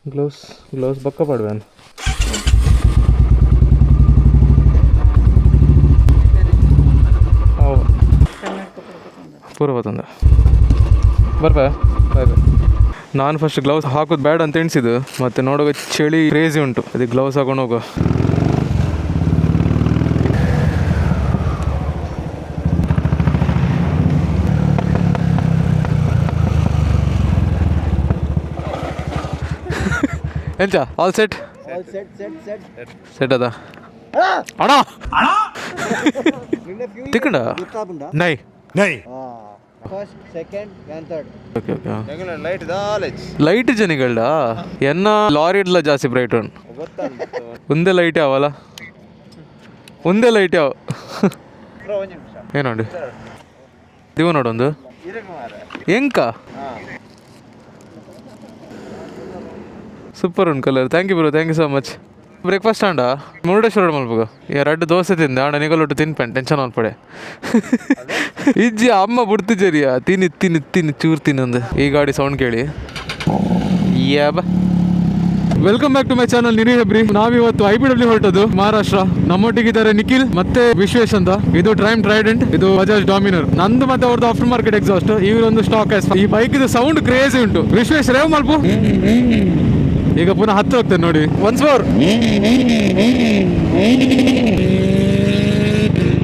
Gloves gloves ಪಕ್ಕ ಪಡ್ವೇನು ಅವು ಪೂರ ಬತ್ತಂದ ಬರ್ಪ ಬಾಯ್ ಬಾಯ್. ನಾನು ಫಸ್ಟ್ ಗ್ಲೌಸ್ ಹಾಕೋದು ಬೇಡ ಅಂತ ಎಣಿಸಿದ್ದು, ಮತ್ತೆ ನೋಡುವಾಗ ಚಳಿ ಕ್ರೇಜಿ ಉಂಟು, ಅದಕ್ಕೆ ಗ್ಲೌಸ್ ಹಾಕೊಂಡು ಹೋಗೋ. ಎಂಚ ಆಲ್ ಸೆಟ್ ಸೆಟ್ ಅದ ಅಣ್ಣ ತಿಕ್ಕಂಡ ನೈ ನೈ ಲೈಟ್ ಜನಿಗಳ್ಡ ಎನ್ನ ಲಾರಿ ಇಡ್ಲ ಜಾಸ್ತಿ ಬ್ರೈಟ್ ಉಂಟು. ಒಂದೇ ಲೈಟ್ ಯಾವಲ್ಲ, ಒಂದೇ ಲೈಟ್ ಯಾವ ಏನೋಡಿ ದಿವ ನೋಡೊಂದು ಎಂಕ ಸೂಪರ್ ಉಂಟು colour. Thank you bro, thank you so much. Breakfast ಆಂಡ ಮುರುಡೇಶ್ವರ ಮಲ್ಪಗ ಎರಡು ದೋಸೆ ತಿಂದೆ ಆಂಡ ನಿಗಲೊಟ್ಟು ತಿನ್ಪೇನ್ ಟೆನ್ಷನ್ ಅನ್ಪಡೆ. ಇಜ್ಜಿ ಅಮ್ಮ ಬಿಡ್ತಿದ್ದೀರಿಯ ತಿನ್ನಿ ತಿನ್ನಿ ತಿನ್ನಿ ಚೂರು ತಿನ್ನೊಂದು ಈ ಗಾಡಿ ಸೌಂಡ್ ಕೇಳಿ ಯಾಬ. Welcome back to my channel Niree Hebri. ನಾವಿವತ್ತು IBW ಹೊರಟದ್ದು ಮಹಾರಾಷ್ಟ್ರ. ನಮ್ಮೊಟ್ಟಿಗಿದ್ದಾರೆ ನಿಖಿಲ್ ಮತ್ತೆ ವಿಶ್ವೇಶ್ ಅಂತ. ಇದು ಟ್ರೈಡೆಂಟ್, ಇದು ಬಜಾಜ್ ಡಾಮಿನರ್. ನಂದು ಮತ್ತೆ ಅವ್ರದ್ದು ಆಫ್ಟರ್ ಮಾರ್ಕೆಟ್ ಎಕ್ಸಾಸ್ಟ್. ಇವರೊಂದು ಸ್ಟಾಕ್ ಎಸ್. ಈ ಬೈಕ್ ಇದು ಸೌಂಡ್ ಕ್ರೇಜಿ ಉಂಟು. ವಿಶ್ವೇಶ್ ರೇವ್ ಮಲ್ಪು ಈಗ ಪುನಃ ಹತ್ತು ಹೋಗ್ತೇನೆ ನೋಡಿ. Once more.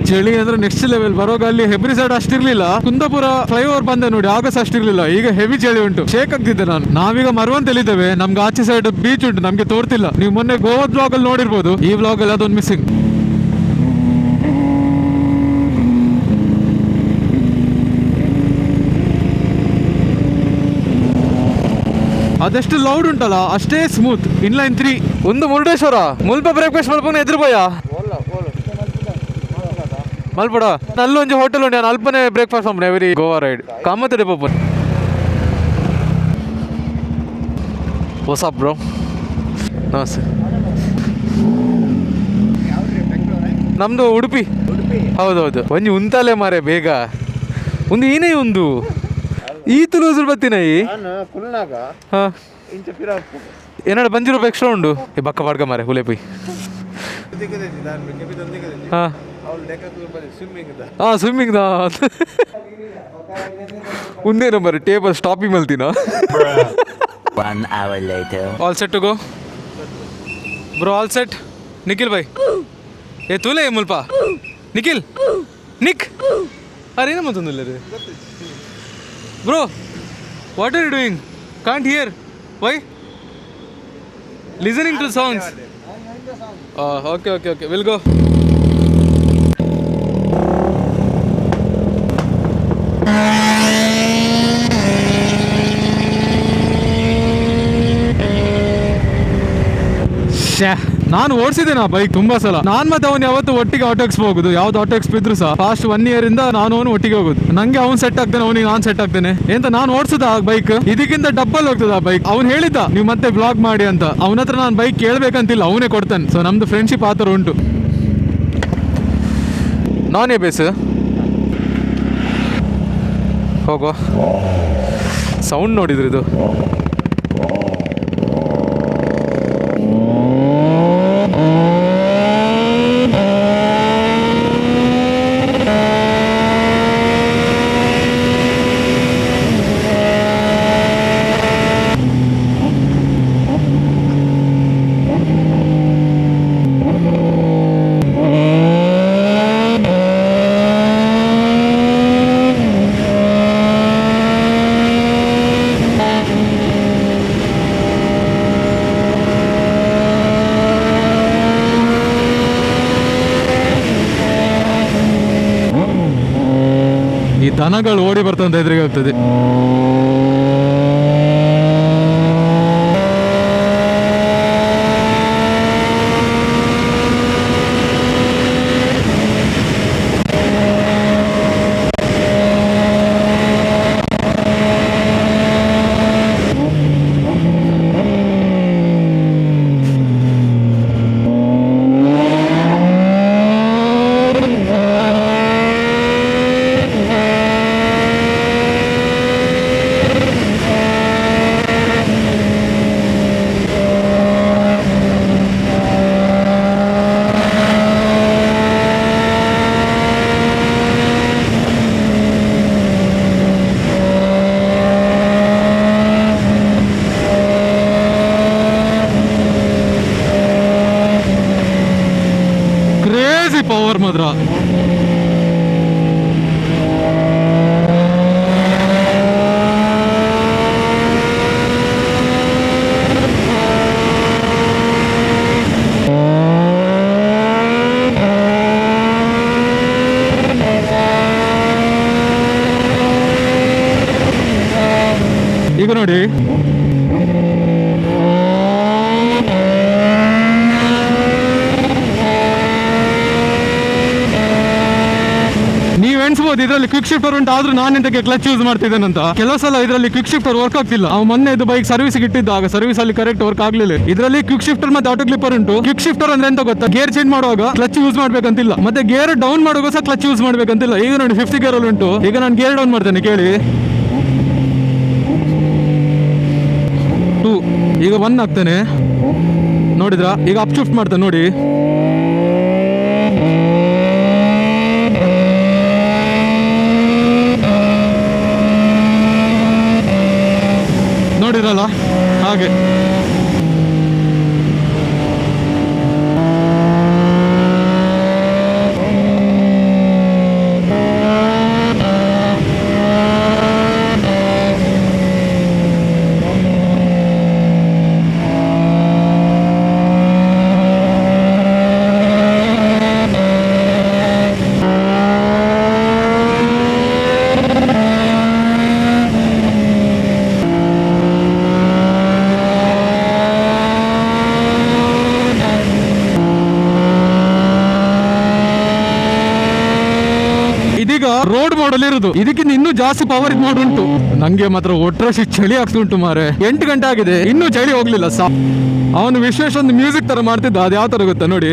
ಚಳಿ ಅಂದ್ರೆ ನೆಕ್ಸ್ಟ್ ಲೆವೆಲ್. ಬರೋಗ ಅಲ್ಲಿ ಹೆಬ್ರಿ ಸೈಡ್ ಅಷ್ಟಿರ್ಲಿಲ್ಲ, ಕುಂದಾಪುರ ಫ್ಲೈಓವರ್ ಬಂದೆ ನೋಡಿ, ಆಗಸ್ಟ್ ಅಷ್ಟಿರ್ಲಿಲ್ಲ. ಈಗ ಹೆವಿ ಚಳಿ ಉಂಟು, ಶೇಕ್ ಆಗ್ತಿದ್ದೆ ನಾನು. ನಾವೀಗ ಮರವಂತಲ್ಲಿದ್ದೇವೆ. ನಮ್ಗೆ ಆಚೆ ಸೈಡ್ ಬೀಚ್ ಉಂಟು, ನಮ್ಗೆ ತೋರ್ತಿಲ್ಲ. ನೀವು ಮೊನ್ನೆ ಗೋವಾ ಬ್ಲಾಗ್ ಅಲ್ಲಿ ನೋಡಿರ್ಬೋದು. ಈ ಬ್ಲಾಗ್ ಅಲ್ಲಿ ಅದೊಂದು ಮಿಸ್ಸಿಂಗ್. ಅದೆಷ್ಟು ಲೌಡ್ ಉಂಟಲ್ಲ ಅಷ್ಟೇ ಸ್ಮೂತ್. ಇನ್ಲೈನ್ 3 ಒಂದು ಮುರುಡೇಶ್ವರ ಮುಲ್ಪ ಬ್ರೇಕ್ಫಾಸ್ಟ್ ಮಲ್ಪನೆ ಎದುರು boya ಮಲ್ಪಡ ನಲ್ಲೊಂಜಿ ಹೋಟೆಲ್ ಉಂಟು. ನಾನು ಅಲ್ಪನೆ ಬ್ರೇಕ್ಫಾಸ್ಟ್ ಮಾಡ್ಬನೆ every Goa ride Kamat depot. ಹೊಸ ಬ್ರೋ ನಮಸ್ತೆ. ನಮ್ದು ಉಡುಪಿ. ಹೌದೌದು. ಒಂಜಿ ಉಂತಲೆ ಮಾರೆ ಬೇಗ ಒಂದು ಏನೇ ಒಂದು ಈತು ಲೂಸರು ಬತ್ತಿನೈ ಹಾಂ ಏನಾಡ ಬಂಜಿ ರೂಪಾಯಿ ಎಕ್ಸ್ಟ್ರಾ ಉಂಡು. ಬಕ್ಕ ಬಾಡ್ಗ ಮಾರೆ ಹುಲೆ ಪೈ. ಹಾಂ ಹಾಂ ಸ್ವಿಮ್ಮಿಂಗ್ದ ಒಂದೇನೋ ಮರಿ ಟೇಬಲ್ ಸ್ಟಾಪಿಂಗ್ ಮಲ್ತಿನ. All set to go bro, all set. Nikhil bye ಏ ತೂಲೆ ಮುಲ್ಪ ನಿಖಿಲ್ ನಿಕ್ ಅರೇನ ಮತ್ತೊಂದಿಲ್ಲ ರೀ bro. What are you doing? Can't hear. Why? Listening to songs. Okay okay okay will go. ನಾನು ಓಡಿಸಿದ್ದೇನೆ ಆ ಬೈಕ್ ತುಂಬಾ ಸಲ. ನಾನ್ ಮತ್ತೆ ಅವನು ಯಾವತ್ತು ಒಟ್ಟಿಗೆ ಆಟೋ ಎಕ್ಸ್ಪೋ ಹೋಗುದು. ಯಾವ್ದು ಆಟೋ ಎಕ್ಸ್ಪೋ ಇದ್ರು ಸಹ ಫಾಸ್ಟ್ 1 year ಇಂದ ನಾನು ಅವನು ಒಟ್ಟಿಗೆ ಹೋಗುದು. ನಂಗೆ ಅವ್ನು ಸೆಟ್ ಆಗ್ತಾನೆ, ಅವನಿಗೆ ನಾನು ಸೆಟ್ ಆಗ್ತೇನೆ ಎಂತ. ನಾನು ಓಡಿಸುದ ಆ ಬೈಕ್ ಇದಕ್ಕಿಂತ ಡಬ್ಬಲ್ ಹೋಗ್ತದ ಆ ಬೈಕ್. ಅವ್ನು ಹೇಳಿದ್ದ ನೀವು ಮತ್ತೆ ಬ್ಲಾಗ್ ಮಾಡಿ ಅಂತ. ಅವನ ಹತ್ರ ನಾನು ಬೈಕ್ ಕೇಳ್ಬೇಕಂತಿಲ್ಲ, ಅವನೇ ಕೊಡ್ತಾನೆ. ಸೊ ನಮ್ದು ಫ್ರೆಂಡ್ಶಿಪ್ ಆ ಥರ ಉಂಟು. ನಾನೇ ಬೇಸ್ ಹೋಗೋ. ಸೌಂಡ್ ನೋಡಿದ್ರು ಇದು. ಈ ದನಗಳು ಓಡಿ ಬರ್ತಂತ ಎದುರಿಗೆ ಆಗ್ತದೆ. ಈಗ ನೋಡಿ ನೀವ್ ಎಣಿಸಬಹುದು ಇದರಲ್ಲಿ ಕ್ವಿಕ್ ಶಿಫ್ಟರ್ ಉಂಟು, ಆದ್ರೂ ನಾನು ಇಂತಕ್ಕೆ ಕ್ಲಚ್ ಯೂಸ್ ಮಾಡ್ತಿದ್ದೇನಂತ. ಕೆಲವು ಸಲ ಇದರಲ್ಲಿ ಕ್ವಿಕ್ ಶಿಫ್ಟರ್ ವರ್ಕ್ ಆಗ್ತಿಲ್ಲ. ಅವ್ನು ಮೊನ್ನೆ ಇದು ಬೈಕ್ ಸರ್ವಿಸ್ ಇಟ್ಟಿದ್ದಾಗ ಸರ್ವಿಸ್ ಅಲ್ಲಿ ಕರೆಕ್ಟ್ ವರ್ಕ್ ಆಗ್ಲಿಲ್ಲ. ಇದರಲ್ಲಿ ಕ್ವಿಕ್ ಶಿಫ್ಟರ್ ಮತ್ತೆ ಆಟೋ ಕ್ಲಿಪ್ಪರ್ ಉಂಟು. ಕ್ವಿಕ್ ಶಿಫ್ಟರ್ ಅಂದ್ರೆ ಎಂತ ಗೊತ್ತಾ, ಗೇರ್ ಚೇಂಜ್ ಮಾಡುವಾಗ ಕ್ಲಚ್ ಯೂಸ್ ಮಾಡ್ಬೇಕಂತಿಲ್ಲ, ಮತ್ತೆ ಗೇರ್ ಡೌನ್ ಮಾಡುವಾಗ ಸಹ ಕ್ಲಚ್ ಯೂಸ್ ಮಾಡ್ಬೇಕಂತಿಲ್ಲ. ಈಗ ನೋಡಿ 50 ಗೇರ್ ಅಲ್ಲಿ ಉಂಟು. ಈಗ ನಾನು ಗೇರ್ ಡೌನ್ ಮಾಡ್ತೇನೆ ಕೇಳಿ. 2 ಈಗ 1 ಆಗ್ತೇನೆ, ನೋಡಿದ್ರಾ? ಈಗ ಅಪ್ ಶಿಫ್ಟ್ ಮಾಡ್ತೇನೆ ನೋಡಿ. ನೋಡಿರಲ್ಲ ಹಾಗೆ. ಇದೀಗ ರೋಡ್ ಮಾಡಲ್ ಇರುದು, ಇದಕ್ಕಿಂತ ಇನ್ನೂ ಜಾಸ್ತಿ ಪವರ್ ಇದು ಮಾಡುಂಟು. ನಂಗೆ ಮಾತ್ರ ಒಟ್ರಾಶಿ ಚಳಿ ಆಗ್ತುಂಟು ಮಾರೆ. 8 ಗಂಟೆ ಆಗಿದೆ, ಇನ್ನೂ ಚಳಿ ಹೋಗ್ಲಿಲ್ಲ. ಅವನು ವಿಶ್ವೇಶ ಒಂದು ಮ್ಯೂಸಿಕ್ ತರ ಮಾಡ್ತಿದ್ದ, ಅದು ಯಾವ ತರ ಗೊತ್ತಾ ನೋಡಿ.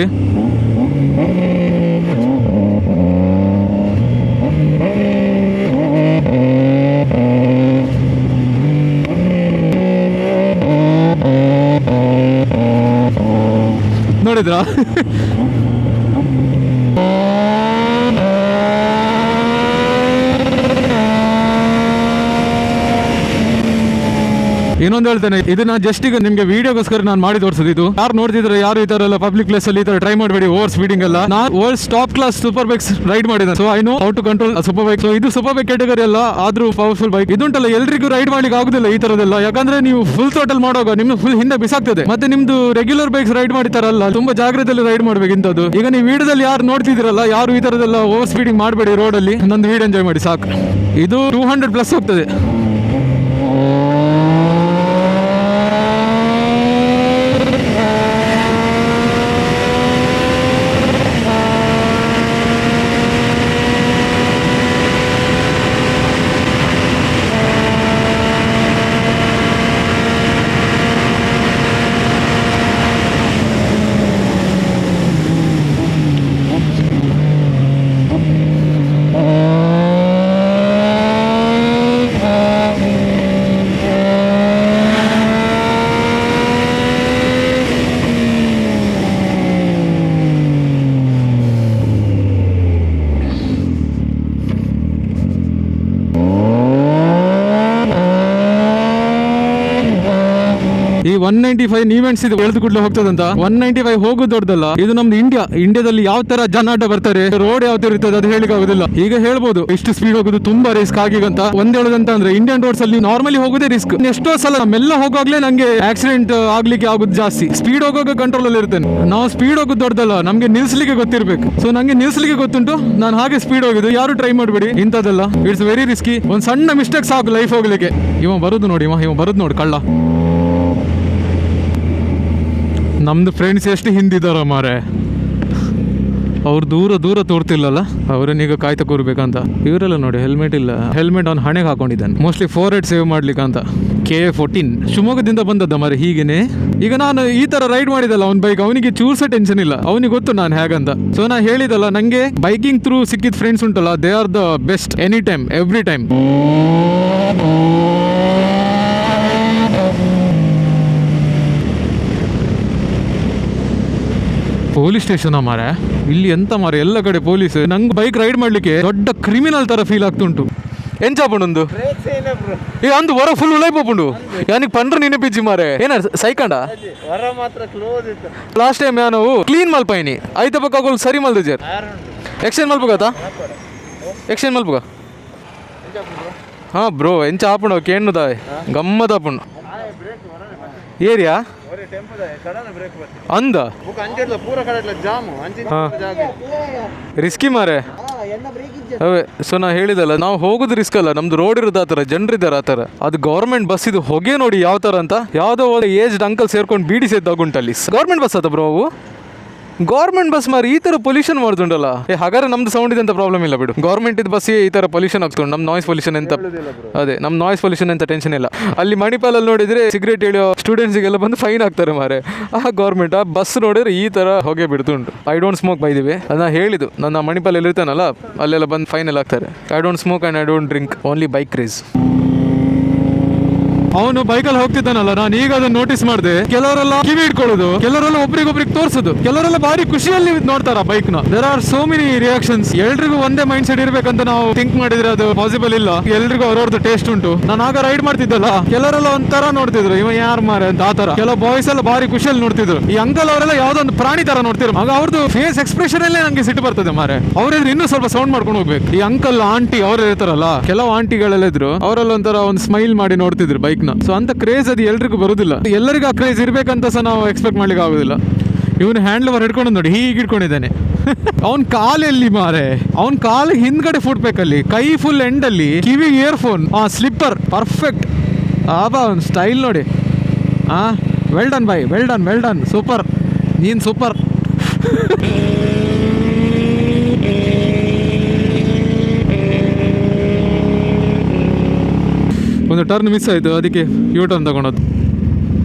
ನೋಡಿದ್ರಾ? ಇನ್ನೊಂದು ಹೇಳ್ತೇನೆ, ಇದನ್ನ ಜಸ್ಟ್ ಈಗ ನಿಮ್ಗೆ ವಿಡಿಯೋಗೋಸ್ಕರ ನಾನು ಮಾಡಿ ತೋರಿಸೋದು. ಇದು ಯಾರು ನೋಡ್ತಿದ್ರೆ ಯಾರು ಈ ತರ ಎಲ್ಲ ಪಬ್ಲಿಕ್ ಪ್ಲೇಸ್ ಅಲ್ಲಿ ಈ ತರ ಟ್ರೈ ಮಾಡಬೇಡಿ, ಓವರ್ ಸ್ಪೀಡಿಂಗ್ ಎಲ್ಲ. ನಾನು world top class super bikes ride ಮಾಡಿದ್ದೇನೆ, so I know how to control super bike. So ಇದು ಸೂಪರ್ ಬೈಕ್ ಕ್ಯಾಟಗರಿ ಅಲ್ಲ, ಆದ್ರೂ ಪವರ್ಫುಲ್ ಬೈಕ್. ಇದುಂಟಲ್ಲ ಎಲ್ರಿಗೂ ರೈಡ್ ಮಾಡ್ಲಿಕ್ಕೆ ಆಗುದಿಲ್ಲ ಈ ತರದೆಲ್ಲ, ಯಾಕಂದ್ರೆ ನೀವು ಫುಲ್ ಟೋಟಲ್ ಮಾಡುವಾಗ ನಿಮ್ಗೆ ಫುಲ್ ಹಿಂದೆ ಬಿಸಾಕ್ತದೆ. ಮತ್ತೆ ನಿಮ್ದು ರೆಗ್ಯುಲರ್ ಬೈಕ್ಸ್ ರೈಡ್ ಮಾಡಿತಾರಲ್ಲ, ತುಂಬಾ ಜಾಗ್ರತೆಯಲ್ಲಿ ರೈಡ್ ಮಾಡ್ಬೇಕು ಇಂಥದ್ದು. ಈಗ ನೀವು ವಿಡಿಯೋದಲ್ಲಿ ಯಾರು ನೋಡ್ತಿದ್ದೀರಲ್ಲ, ಯಾರು ಈ ತರದೆಲ್ಲ ಓವರ್ ಸ್ಪೀಡಿಂಗ್ ಮಾಡಬೇಡಿ ರೋಡ್ ಅಲ್ಲಿ. ನಂದು ವಿಡಿಯೋ ಎಂಜಾಯ್ ಮಾಡಿ ಸಾಕು. ಇದು 200+ ಹೋಗ್ತದೆ. ಈ 195 ನೀವೆಂಟ್ಸ್ ಇದು ಎಳೆದು ಕೂಡಲೇ ಹೋಗ್ತದಂತ. 195 ಹೋಗೋದು ದೊಡ್ಡದಲ್ಲ, ಇದು ನಮ್ದು ಇಂಡಿಯಾದಲ್ಲಿ ಯಾವ ತರ ಜನ ಅಡ್ಡ ಬರ್ತಾರೆ, ರೋಡ್ ಯಾವ ತರ ಇರ್ತದೆ ಅದು ಹೇಳಿಕ್ಕೆ ಆಗುದಿಲ್ಲ. ಈಗ ಹೇಳ್ಬೋದು ಇಷ್ಟು ಸ್ಪೀಡ್ ಹೋಗೋದು ತುಂಬಾ ರಿಸ್ಕ್ ಆಗಿಗಂತ. ಒಂದ್ ಹೇಳೋದಂತ ಅಂದ್ರೆ ಇಂಡಿಯನ್ ರೋಡ್ಸ್ ಅಲ್ಲಿ ನಾರ್ಮಲಿ ಹೋಗೋದೇ ರಿಸ್ಕ್. ಎಷ್ಟೋ ಸಲ ನಮ್ಮೆಲ್ಲ ಹೋಗಾಗ್ಲೇ ನಂಗೆ ಆಕ್ಸಿಡೆಂಟ್ ಆಗ್ಲಿಕ್ಕೆ ಆಗುದು ಜಾಸ್ತಿ. ಸ್ಪೀಡ್ ಹೋಗೋಕೆ ಕಂಟ್ರೋಲ್ ಅಲ್ಲಿ ಇರ್ತೇನೆ. ನಾವು ಸ್ಪೀಡ್ ಹೋಗೋದು ದೊಡ್ಡದಲ್ಲ, ನಮ್ಗೆ ನಿಲ್ಸ್ಲಿಕ್ಕೆ ಗೊತ್ತಿರ್ಬೇಕು. ಸೊ ನಂಗೆ ನಿಲ್ಸ್ಲಿಕ್ಕೆ ಗೊತ್ತುಂಟು, ನಾನು ಹಾಗೆ ಸ್ಪೀಡ್ ಹೋಗಿದ್ದು. ಯಾರು ಟ್ರೈ ಮಾಡಬೇಡಿ ಇಂಥದ್ದೆಲ್ಲ, ಇಟ್ಸ್ ವೆರಿ ರಿಸ್ಕಿ. ಒಂದ್ ಸಣ್ಣ ಮಿಸ್ಟೇಕ್ ಸಾಕು ಲೈಫ್ ಹೋಗ್ಲಿಕ್ಕೆ. ಇವ ಬರುದು ನೋಡಿ, ಇವ ಬರುದು ನೋಡಿ ಕಳ್ಳ. ನಮ್ದು ಫ್ರೆಂಡ್ಸ್ ಎಷ್ಟು ಹಿಂದಿದಾರ ಮಾರೆ, ಅವ್ರು ದೂರ ತೋರ್ತಿಲ್ಲಲ್ಲ, ಅವ್ರನ್ನೀಗ ಕಾಯ್ತಾ ಕೂರ್ಬೇಕಂತ. ಇವರೆಲ್ಲ ನೋಡಿ ಹೆಲ್ಮೆಟ್ ಇಲ್ಲ, ಹೆಲ್ಮೆಟ್ ಅವ್ನು ಹಣೆಗೆ ಹಾಕೊಂಡಿದ್ದಾನೆ, ಮೋಸ್ಟ್ಲಿ 4 ಸೇವ್ ಮಾಡ್ಲಿಕ್ಕಂತ. KA14 ಶಿವಮೊಗ್ಗದಿಂದ ಬಂದದ್ದ ಮಾರೆ ಹೀಗೇನೆ. ಈಗ ನಾನು ಈ ತರ ರೈಡ್ ಮಾಡಿದಲ್ಲ ಅವ್ನ ಬೈಕ್, ಅವನಿಗೆ ಚೂರ್ಸ ಟೆನ್ಷನ್ ಇಲ್ಲ, ಅವನಿಗೆ ಗೊತ್ತು ನಾನು ಹೇಗಂತ. ಸೊ ನಾ ಹೇಳಿದಲ್ಲ, ನಂಗೆ ಬೈಕಿಂಗ್ ಥ್ರೂ ಸಿಕ್ಕಿದ ಫ್ರೆಂಡ್ಸ್ ಉಂಟಲ್ಲ, they are the best any time every time. Police station ಮಾರೆ, ಇಲ್ಲಿ ಎಂತ ಮಾರೆ ಎಲ್ಲ ಕಡೆ ಪೊಲೀಸ್. ನಂಗೆ ಬೈಕ್ ರೈಡ್ ಮಾಡ್ಲಿಕ್ಕೆ ದೊಡ್ಡ ಕ್ರಿಮಿನಲ್ ತರ ಫೀಲ್ ಆಗ್ತುಂಟು. ಎಂಚಾಪುಂಡು ಈಗ ಅಂದು ಹೊರ ಫುಲ್ ಉಳೈಪುಂಡು ಯಾನಿಗೆ ಪಂಡ್ರ ನೆನಪಿಜ್ಜಿ ಮಾರೆ. ಏನ ಸೈಕಂಡ ಲಾಸ್ಟ್ ಟೈಮ್ ನಾವು ಕ್ಲೀನ್ ಮಲ್ಪೈನಿ ಐತ ಪಕ್ಕ ಸರಿ ಮಲ್ದಿಜರ್ ಎಕ್ಸ್ಚೇಂಜ್ ಮಲ್ಪುಗತಾ ಎಕ್ಸ್ಚೇಂಜ್ ಮಲ್ಪುಗ. ಹಾಂ ಬ್ರೋ ಎಂಚ ಆಪುಂಡು ಕೇಣ್ಣುದ ಗಮ್ಮತ್ ಆಪುಂಡು. ಏರಿಯಾ ಅಂದ ರಿಸ್ಕಿ ಮಾರೆ ಅವೇ. ಸೊ ನಾ ಹೇಳಿದಲ್ಲ, ನಾವು ಹೋಗೋದು ರಿಸ್ಕ್ ಅಲ್ಲ, ನಮ್ದು ರೋಡ್ ಇರೋದು ಆ ಥರ, ಜನರಿದ್ದಾರೆ ಆ ಥರ. ಅದು ಗೌರ್ಮೆಂಟ್ ಬಸ್ ಇದು ಹೊಗೆ ನೋಡಿ ಯಾವ ಥರ ಅಂತ. ಯಾವುದೋ ಒಂದು ಏಜ್ಡ್ ಅಂಕಲ್ ಸೇರ್ಕೊಂಡು ಬೀಡಿ ಸೇದ್ದಾಗುಂಟಲ್ಲಿ. ಗೌರ್ಮೆಂಟ್ ಬಸ್ ಆತ ಬ್ರೋ ಅವು, ಗೌರ್ಮೆಂಟ್ ಬಸ್ ಮಾರಿ ಈ ಥರ ಪೊಲ್ಯೂಷನ್ ಮಾಡ್ತುಂಟಲ್ಲ. ಹಾಗಾದ್ರೆ ನಮ್ದು ಸೌಂಡ್ ಇದೆ ಅಂತ ಪ್ರಾಬ್ಲಮ್ ಇಲ್ಲ ಬಿಡು. ಗೌರ್ಮೆಂಟ್ ಇದು ಬಸ್ಸಿಗೆ ಈ ಥರ ಪೊಲ್ಯೂಷನ್ ಆಗ್ತುಂಟು. ನಮ್ಮ ನಾಯ್ಸ್ ಪೊಲ್ಯೂಷನ್ ಅಂತ, ಅದೇ ನಮ್ಮ ನಾಯ್ಸ್ ಪೊಲ್ಯೂಷನ್ ಅಂತ ಟೆನ್ಷನ್ ಇಲ್ಲ. ಅಲ್ಲಿ ಮಣಿಪಾಲಲ್ಲಿ ನೋಡಿದ್ರೆ ಸಿಗರೇಟ್ ಹೇಳೋ ಸ್ಟೂಡೆಂಟ್ಸಿಗೆಲ್ಲ ಬಂದು ಫೈನ್ ಹಾಕ್ತಾರೆ ಮಾರೆ. ಆ ಗೌರ್ಮೆಂಟ್ ಆ ಬಸ್ ನೋಡಿದ್ರೆ ಈ ಥರ ಹೊಗೆ ಬಿಡ್ತುಂಟು. I don't smoke by the way, ಅದನ್ನ ಹೇಳಿದ್ದು. ನನ್ನ ಮಣಿಪಾಲಲ್ಲಿ ಇರ್ತಾನಲ್ಲ ಅಲ್ಲೆಲ್ಲ ಬಂದು ಫೈನ್ ಎಲ್ಲ ಹಾಕ್ತಾರೆ. I don't smoke and I don't drink, only bike craze. ಅವನು ಬೈಕಲ್ಲಿ ಹೋಗ್ತಿದ್ದಾನಲ್ಲ, ನಾನು ಈಗ ಅದನ್ನ ನೋಟಿಸ್ ಮಾಡಿದೆ. ಕೆಲವರೆಲ್ಲ ಕಿವಿ ಇಟ್ಕೊಳ್ಳೋದು, ಕೆಲವರೆಲ್ಲ ಒಬ್ರಿಗೊಬ್ರಿಗೆ ತೋರಿಸೋದು, ಕೆಲವರೆಲ್ಲ ಭಾರಿ ಖುಷಿಯಲ್ಲಿ ನೋಡ್ತಾರ ಬೈಕ್ ನ. There are so many reactions. ಎಲ್ರಿಗೂ ಒಂದೇ ಮೈಂಡ್ ಸೆಟ್ ಇರ್ಬೇಕಂತ ನಾವು ಥಿಂಕ್ ಮಾಡಿದ್ರೆ ಅದು ಪಾಸಿಬಲ್ ಇಲ್ಲ. ಎಲ್ರಿಗೂ ಅವ್ರವ್ರದ್ದು ಟೇಸ್ಟ್ ಉಂಟು. ನಾನು ಆಗ ರೈಡ್ ಮಾಡ್ತಿದ್ದಲ್ಲ, ಕೆಲವರೆಲ್ಲ ಒಂಥರ ನೋಡ್ತಿದ್ರು, ಇವ ಯಾರು ಮಾರೆ ಅಂತ ಆ ತರ. ಕೆಲವು ಬಾಯ್ಸ್ ಎಲ್ಲ ಭಾರಿ ಖುಷಿಯಲ್ಲಿ ನೋಡ್ತಿದ್ರು. ಈ ಅಂಕಲ್ ಅವರೆಲ್ಲ ಯಾವ್ದೊಂದು ಪ್ರಾಣಿ ತರ ನೋಡ್ತಿದ್ರು. ಆಗ ಅವ್ರದ್ದು ಫೇಸ್ ಎಕ್ಸ್ಪ್ರೆಷನ್ ಅಲ್ಲೇ ನಂಗೆ ಸಿಟ್ಟು ಬರ್ತದೆ ಮಾರೆ. ಅವ್ರಿದ್ರೆ ಇನ್ನೂ ಸ್ವಲ್ಪ ಸೌಂಡ್ ಮಾಡ್ಕೊಂಡು ಹೋಗ್ಬೇಕು. ಈ ಅಂಕಲ್ ಆಂಟಿ ಅವ್ರು ಇರ್ತಾರಲ್ಲ, ಕೆಲವು ಆಂಟಿಗಳೆಲ್ಲ ಇದ್ರು, ಅವರೆಲ್ಲ ಒಂಥರ ಒಂದು ಸ್ಮೈಲ್ ಮಾಡಿ ನೋಡ್ತಿದ್ರು ಬೈಕ್ ನ. ಸೊ ಅಂತ ಕ್ರೇಜ್ ಅದು ಎಲ್ರಿಗೂ ಬರುದಿಲ್ಲ. ಎಲ್ಲರಿಗೂ ಆ ಕ್ರೇಜ್ ಇರ್ಬೇಕಂತ ಸಹ ನಾವು ಎಕ್ಸ್ಪೆಕ್ಟ್ ಮಾಡ್ಲಿಕ್ಕೆ ಆಗುದಿಲ್ಲ. ಇವನು ಹ್ಯಾಂಡ್ಲ್ ಓವರ್ ಹಿಡ್ಕೊಂಡು ನೋಡಿ ಹೀಗೆ ಹಿಡ್ಕೊಂಡಿದ್ದಾನೆ. ಅವ್ನ ಕಾಲೆಲ್ಲಿ ಮಾರೆ, ಅವ್ನ ಕಾಲು ಹಿಂದ್ಗಡೆ ಫುಟ್ ಬೇಕಲ್ಲಿ, ಕೈ ಫುಲ್ ಎಂಡ್ ಅಲ್ಲಿ, ಕಿವಿ ಇಯರ್ಫೋನ್, ಸ್ಲಿಪ್ಪರ್ ಪರ್ಫೆಕ್ಟ್. ಆಬಾ ಅವ್ನ ಸ್ಟೈಲ್ ನೋಡಿ. Well done by, well done, well done, super, ನೀನ್ ಸೂಪರ್. ಒಂದು ಟರ್ನ್ ಮಿಸ್ ಆಯಿತು, ಅದಕ್ಕೆ ಯೂ ಟರ್ನ್ ತಗೊಂಡದ್ದು.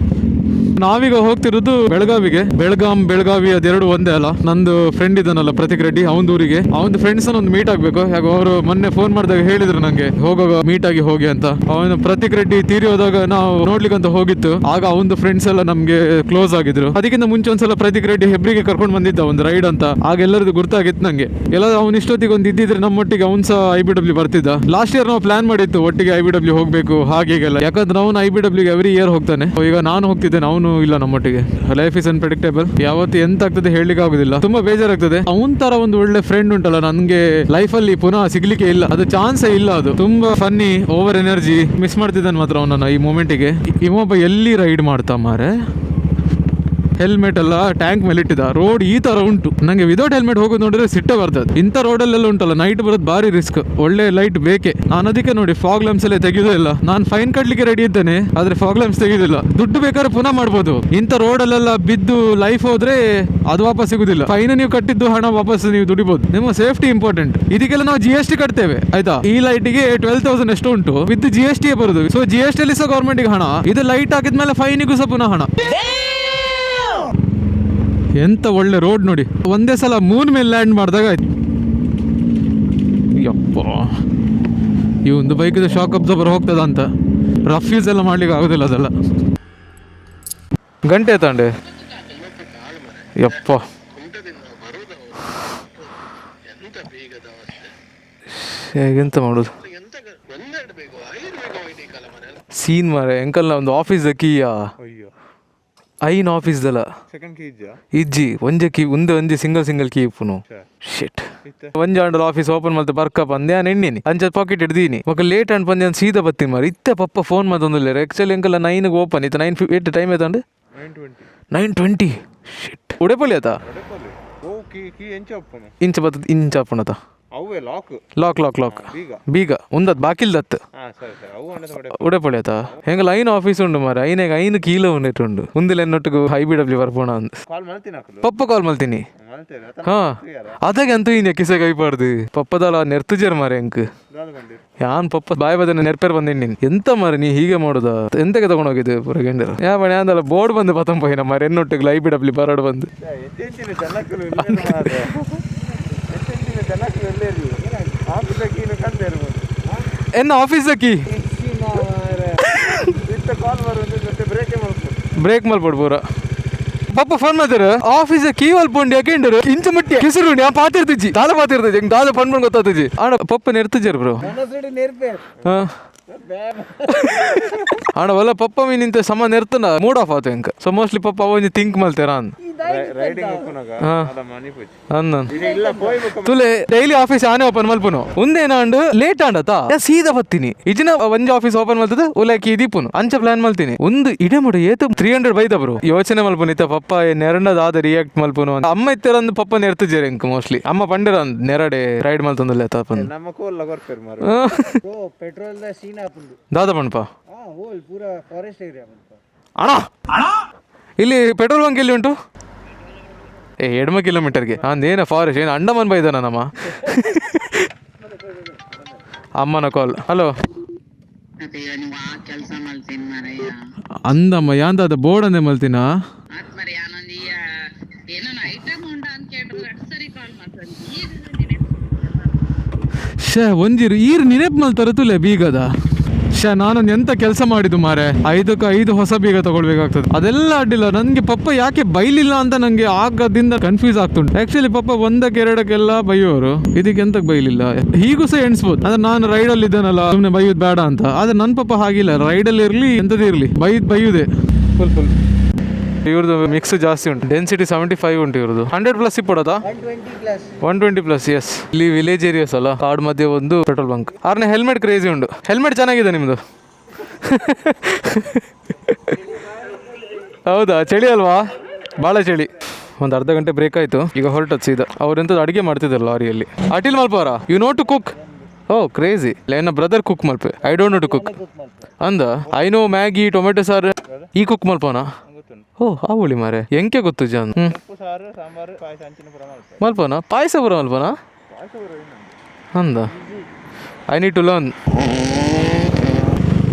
ನಾವೀಗ ಹೋಗ್ತಿರೋದು ಬೆಳಗಾವಿಗೆ. ಬೆಳಗಾವಿ ಅದೆರಡು ಒಂದೇ ಅಲ್ಲ. ನಂದು ಫ್ರೆಂಡ್ ಇದ್ದಾನಲ್ಲ ಪ್ರತೀಕ್ ರೆಡ್ಡಿ, ಅವನ ಊರಿಗೆ. ಅವನ ಫ್ರೆಂಡ್ಸ್ ಒಂದು ಮೀಟ್ ಆಗ್ಬೇಕು. ಯಾಕೆ ಅವರು ಮೊನ್ನೆ ಫೋನ್ ಮಾಡಿದಾಗ ಹೇಳಿದ್ರು ನಂಗೆ ಹೋಗುವಾಗ ಮೀಟ್ ಆಗಿ ಹೋಗಿ ಅಂತ. ಅವನು ಪ್ರತೀಕ್ ರೆಡ್ಡಿ ತೀರಿ ಹೋದಾಗ ನಾವು ನೋಡ್ಲಿಕ್ಕಂತ ಹೋಗಿತ್ತು. ಆಗ ಅವನ ಫ್ರೆಂಡ್ಸ್ ಎಲ್ಲ ನಮ್ಗೆ ಕ್ಲೋಸ್ ಆಗಿದ್ರು. ಅದಕ್ಕಿಂತ ಮುಂಚೆ ಒಂದ್ಸಲ ಪ್ರತೀಕ್ ರೆಡ್ಡಿ ಹೆಬ್ರಿಗೆ ಕರ್ಕೊಂಡು ಬಂದಿದ್ದ ಒಂದು ರೈಡ್ ಅಂತ. ಆಗ ಎಲ್ಲರದು ಗುರ್ತಾಗಿತ್ತು ನಂಗೆ. ಎಲ್ಲ ಅವ್ನು ಇಷ್ಟೊತ್ತಿಗೆ ಒಂದು ಇದ್ದಿದ್ರೆ ನಮ್ಮೊಟ್ಟಿಗೆ ಅವ್ನು ಸಹ IBW ಬರ್ತಿದ್ದ. ಲಾಸ್ಟ್ ಇಯರ್ ನಾವು ಪ್ಲಾನ್ ಮಾಡಿತ್ತು ಒಟ್ಟಿಗೆ IBW ಹೋಗ್ಬೇಕು ಹಾಗೆಲ್ಲ. ಯಾಕಂದ್ರೆ ಅವನು IBW ಎವ್ರಿ ಇಯರ್ ಹೋಗ್ತಾನೆ. ಈಗ ನಾನು ಹೋಗ್ತಿದ್ದೇನೆ, ಅವನು ಇಲ್ಲ ನಮ್ಮೊಟ್ಟಿಗೆ. Life is unpredictable. ಯಾವತ್ತು ಎಂತ ಆಗ್ತದೆ ಹೇಳಲಿಕ್ಕೆ ಆಗುದಿಲ್ಲ. ತುಂಬಾ ಬೇಜಾರಾಗ್ತದೆ. ಅವನ್ ತರ ಒಂದು ಒಳ್ಳೆ ಫ್ರೆಂಡ್ ಉಂಟಲ್ಲ ನನ್ಗೆ ಲೈಫಲ್ಲಿ ಪುನಃ ಸಿಗ್ಲಿಕ್ಕೆ ಇಲ್ಲ. ಅದು ಚಾನ್ಸೇ ಇಲ್ಲ. ಅದು ತುಂಬಾ ಫನ್ನಿ, ಓವರ್ ಎನರ್ಜಿ. ಮಿಸ್ ಮಾಡ್ತಿದ್ದಾನೆ ಮಾತ್ರ ಅವನನ್ನ ಈ ಮೂಮೆಂಟಿಗೆ. ಇವೊಬ್ಬ ಎಲ್ಲಿ ರೈಡ್ ಮಾಡ್ತಾ ಮಾರೆ. ಹೆಲ್ಮೆಟ್ ಎಲ್ಲ ಟ್ಯಾಂಕ್ ಮೇಲೆ ಇಟ್ಟಿದ್ದ. ರೋಡ್ ಈ ತರ ಉಂಟು. ನಂಗೆ ವಿದೌಟ್ ಹೆಲ್ಮೆಟ್ ಹೋಗೋದು ನೋಡಿದ್ರೆ ಸಿಟ್ಟೆ ಬರ್ತದೆ. ಇಂಥ ರೋಡಲ್ಲೆಲ್ಲ ಉಂಟಲ್ಲ ನೈಟ್ ಬರೋದು ಭಾರಿ ರಿಸ್ಕ್. ಒಳ್ಳೆ ಲೈಟ್ ಬೇಕೆ. ನಾನು ಅದಕ್ಕೆ ನೋಡಿ ಫಾಗ್ ಲ್ಯಾಂಪ್ಸ್ ಎಲ್ಲ ತೆಗೆಯೋದೇ ಇಲ್ಲ. ನಾನು ಫೈನ್ ಕಟ್ಲಿಕ್ಕೆ ರೆಡಿ ಇದ್ದೇನೆ, ಆದ್ರೆ ಫಾಗ್ ಲ್ಯಾಂಪ್ಸ್ ತೆಗೆಯೋದಿಲ್ಲ. ದುಡ್ಡು ಬೇಕಾದ್ರೆ ಪುನಃ ಮಾಡ್ಬೋದು. ಇಂಥ ರೋಡಲ್ಲೆಲ್ಲ ಬಿದ್ದು ಲೈಫ್ ಹೋದ್ರೆ ಅದು ವಾಪಸ್ ಸಿಗುದಿಲ್ಲ. ಫೈನ್ ನೀವು ಕಟ್ಟಿದ್ದು ಹಣ ವಾಪಸ್ ನೀವು ದುಡಿಬಹುದು. ನಿಮ್ಮ ಸೇಫ್ಟಿ ಇಂಪಾರ್ಟೆಂಟ್. ಇದಕ್ಕೆಲ್ಲ ನಾವು GST ಕಟ್ತೇವೆ ಆಯ್ತಾ. ಈ ಲೈಟಿಗೆ 12,000 ಎಷ್ಟು ಉಂಟು, ವಿತ್ GST ಬರುದು. ಸೊ GST ಅಲ್ಲಿ ಸಹ ಗೌರ್ಮೆಂಟ್ಗೆ ಹಣ. ಇದು ಲೈಟ್ ಹಾಕಿದ್ಮೇಲೆ ಫೈನಿಗೂ ಸಹ ಪುನಃ ಹಣ. ಎಂತ ಒಳ್ಳೆ ರೋಡ್ ನೋಡಿ. ಒಂದೇ ಸಲ ಮೂನ್ ಮೇಲೆ ಲ್ಯಾಂಡ್ ಮಾಡಿದಾಗ ಆಯ್ತು. ಯಪ್ಪ, ಈ ಒಂದು ಬೈಕಿದ ಶಾಕ್ ಅಬ್ಸರ್ವರ್ ಹೋಗ್ತದ ಅಂತ. ರಫ್ ಯೂಸ್ ಎಲ್ಲ ಮಾಡ್ಲಿಕ್ಕೆ ಆಗೋದಿಲ್ಲ ಅದೆಲ್ಲ. ಗಂಟೆ ತಾಂಡೆ ಯಪ್ಪ. ಎಂತ ಮಾಡೋದು ಸೀನ್ ಮಾರೆ. ಎಂಕಲ್ನ ಒಂದು ಆಫೀಸ್ ಕೀಯಾ ಐನ್ ಆಫೀಸ್ದಲ್ಲ ಇಜ್ಜಿ ಒಂಜೆ ಕೀ ಒಂದೇ ಸಿಂಗಲ್ ಕೀ ಇಪ್ಪುನು. ಶಿಟ್ ಒಂಜೆ ಆಂಡಲ್ ಆಫೀಸ್ ಓಪನ್ ಮಾಡ್ತಾ ಬರ್ಕ ಬಂದೆ ನಾನು ಎಣ್ಣಿನಿ ಅಂಚ ಪಾಕೆಟ್ ಹಿಡ್ದೀನಿ. ಮಕ್ಕ ಲೇಟ್ ಅಂಡ್ ಬಂದೆ ಅಂತ ಸೀದಾ ಬತ್ತೀನಿ ಮಾರಿ. ಇತ್ತೆ ಪಪ್ಪ ಫೋನ್ ಮಾತೊಂದಿಲ್ಲ. ಆ್ಯಕ್ಚುಲಿ ಎಂಕಲ್ಲ 9ಗೆ ಓಪನ್ ಇತ್ತು. 9:08 ಟೈಮ್ ಆಯ್ತಂಡೆ 9:20. ಶಿಟ್ ಉಡೆಪಲ್ಲಿ ಆತ ಇಂಚ ಬತ್ತದ ಇಂಚ ಅಪ್ಪಣತ ಲಾಕ್ ಬೀಗ ಉಂದತ್ ಬಾಕಿಲ್ದತ್ ಉಡೆಪೊಳಿ ಆತ. ಹೆಂಗ ಲೈನ್ ಆಫೀಸ್ ಉಂಡು ಮಾರ. ಐನಾಗ 5 ಕಿಲೋ ಉಂಡು ಮುಂದಿಲ್ಲ ಎನ್ನೊಟ್ಟಿಗೂ IBW ಬರ್ಬೋಣ ಅಂತ ಪಪ್ಪ ಕಾಲ್ ಮಾಡ್ತೀನಿ. ಅದಾಗೆ ಅಂತೂ ಇನ್ ಕಿಸೆ ಕೈಪಾಡ್ದು ಪಪ್ಪದಲ್ಲ ನೆರ್ತುಜರ್ ಮಾರೆ ಎಂಕ್ ಯಾನ್ ಪಪ್ಪ ಬಾಯ್ ಬದನೆ ನೆರ್ಪೇರ್ ಬಂದಿನಿ. ಎಂತ ಮಾರೆ ನೀ ಹೀಗೆ ಮಾಡೋದ ಎಂತಕ್ಕೆ ತಗೊಂಡೋಗಿದ್ದು ಪುರಗೆಂಡರು ಯಾವಣ ಅಂದಲ್ಲ ಬೋರ್ಡ್ ಬಂದು ಪತಂ ಪೋಯಿನ ಮಾರೆ ಎನ್ನೊಟ್ಟಿಗೆ IBW ಬರಾಡ್ ಬಂದು ಎನ್ನ ಆಫೀಸ್ ಕೀ ಬ್ರೇಕ್ ಮಲ್ಪಡ್ ಪೂರ ಪಪ್ಪ ಫೋನ್ ಮಾಡ್ತಾರ ಆಫೀಸ್ ಕೀ ಅಲ್ಪಂಡು ಯಾಕೆಂಡರು ಇಂಚ ಮುಟ್ಟಿ ಕಿಸರು ನಾ ಪಾತಿರ್ತಿಜ್ಜಿ ದಾದ ಪಾತಿರ್ತೈತಿ ಹೆಂಗ್ ದಾದ ಫೋನ್ ಮಾಡಿ ಗೊತ್ತಾಗ್ತೈತಿ ಆಡ ಪಪ್ಪ ನೆರ್ತಜರ್ ಬ್ರೋ. ಆಡ ಒಲ್ಲ ಪಪ್ಪ ಮೀನಿಂತ ಸಮ ನೆರ್ತನ ಮೂಡ್ ಆಫ್ ಆತು ಹೆಂಗ. ಸೊ ಮೋಸ್ಟ್ಲಿ ಪಪ್ಪ ಒಂಜಿ ಥಿಂಕ್ ಮಲ್ತಾರ ಅಂತ ತುಲೆ ಡೈಲಿ ಆಫೀಸ್ ಆನೆ ಓಪನ್ ಮಲ್ಪುನು ಒಂದೇನಾಂಡು ಲೇಟ್ ಆಂಡತ ಸೀದಾ ಬತ್ತೀನಿ ಇಜಿನ ಒಂಜಿ ಆಫೀಸ್ ಓಪನ್ ಮಲ್ತದ ಉಲಾಕಿ ದೀಪುನು ಅಂಚ ಪ್ಲಾನ್ ಮಲ್ತೀನಿ ಒಂದು ಇಡೆ ಮಾಡು ಏತು 300 ಬೈದಬ್ರು ಯೋಚನೆ ಮಲ್ಪುನು ಇತ್ತ ಪಪ್ಪ ನೆರಣ್ಣದಾದ ರಿಯಾಕ್ಟ್ ಮಲ್ಪುನು ಅಂತ ಅಮ್ಮ ಇತ್ತರಂದು ಪಪ್ಪ ನೆರ್ತಜೇರಿ ಇಂಕ ಮೋಸ್ಟ್ಲಿ ಅಮ್ಮ ಪಂಡಿರ ನೆರಡೆ ರೈಡ್ ಮಲ್ತಂದಲ್ಲ ತಾಪನ್ ಪೆಟ್ರೋಲ್ ಸೀನಾ ದಾದ ಪಣಪ ಹೋಲ್ ಪೂರಾ ಫಾರೆಸ್ಟ್ ಏರಿಯಾ ಅಣ್ಣ ಇಲ್ಲಿ ಪೆಟ್ರೋಲ್ ಬಂಕ್ ಎಲ್ಲಿ ಉಂಟು ಎಡ್ಮ ಕಿಲೋಮೀಟರ್ಗೆ ಅಂದೇನ ಫಾರೆಸ್ಟ್ ಏನು ಅಂಡಮನ್ ಬೈದಾನ ನಮ್ಮ ಅಮ್ಮನ ಕಾಲ್ ಹಲೋ ಅಂದಮ್ಮ ಯಾಂದ ಬೋರ್ಡ್ ಅಂದೆ ಮಲ್ತಿನ ಶೇ ಒಂಜಿರು ಈರು ನೆನಪು ಮಲ್ತಾರ ತುಲೆ ಬೀಗದ ಶೇ ನಾನೊಂದು ಎಂತ ಕೆಲಸ ಮಾಡಿದ್ದು ಮಾರೆ 5 ಹೊಸ ಬೀಗ ತಗೊಳ್ಬೇಕಾಗ್ತದೆ ಅದೆಲ್ಲ ಅಡ್ಡಿಲ್ಲ ನನಗೆ ಪಪ್ಪ ಯಾಕೆ ಬೈಲಿಲ್ಲ ಅಂತ ನಂಗೆ ಆಗದಿಂದ ಕನ್ಫ್ಯೂಸ್ ಆಗ್ತುಂಟು ಆಕ್ಚುಲಿ ಪಪ್ಪ 1-2 ಬೈಯೋರು ಇದಕ್ಕೆ ಎಂತಕ್ಕೆ ಬೈಲಿಲ್ಲ ಹೀಗೂ ಸಹ ಎಣಿಸ್ಬೋದು ಅಂದ್ರೆ ನಾನು ರೈಡಲ್ಲಿ ಇದ್ದಾನಲ್ಲ ಸುಮ್ಮನೆ ಬೈಯೋದು ಬೇಡ ಅಂತ ಆದ್ರೆ ನನ್ನ ಪಪ್ಪ ಹಾಗಿಲ್ಲ ರೈಡಲ್ಲಿ ಇರಲಿ ಎಂತದಿರಲಿ ಬೈಯುದೇ ಫುಲ್ ಇವ್ರದ್ದು ಮಿಕ್ಸ್ ಜಾಸ್ತಿ ಉಂಟು ಡೆನ್ಸಿಟಿ 75 ಉಂಟು ಇವ್ರದ್ದು 100+ ಇಪ್ಪಡೋದಾ 120+. ಎಸ್ ಇಲ್ಲಿ ವಿಲೇಜ್ ಏರಿಯಾಸ್ ಅಲ್ಲ ಕಾಡ್ ಮಧ್ಯೆ ಒಂದು ಪೆಟ್ರೋಲ್ ಬಂಕ್ ಆರ್ನೆ ಹೆಲ್ಮೆಟ್ ಕ್ರೇಜಿ ಉಂಟು ಹೆಲ್ಮೆಟ್ ಚೆನ್ನಾಗಿದೆ ನಿಮ್ದು ಹೌದಾ ಚಳಿ ಅಲ್ವಾ ಭಾಳ ಚಳಿ ಒಂದು ಅರ್ಧ ಗಂಟೆ ಬ್ರೇಕ್ ಆಯ್ತು ಈಗ ಹೊರಟದ್ ಸೀದಾ ಅವ್ರೆಂಥದ್ದು ಅಡುಗೆ ಮಾಡ್ತಿದ್ರು ಲಾರಿಯಲ್ಲಿ ಅಟಿಲ್ ಮಲ್ಪವರ you know to cook oh crazy ನನ್ನ ಬ್ರದರ್ ಕುಕ್ ಮಲ್ಪೆ I don't know to cook ಅಂದ ಐ ನೋ ಮ್ಯಾಗಿ ಟೊಮೆಟೊ ಸಾರು ಈ ಕುಕ್ ಮಲ್ಪವನ ಓ ಅವಳಿ ಮಾರೆ ಎಂಕೆ ಗೊತ್ತು ಜಾನ್ ಮಲ್ಪನ ಪಾಯಸ ಬರೋ ಮಲ್ಪನ ಅಂದ ಐ ನೀಡ್ ಟು ಲರ್ನ್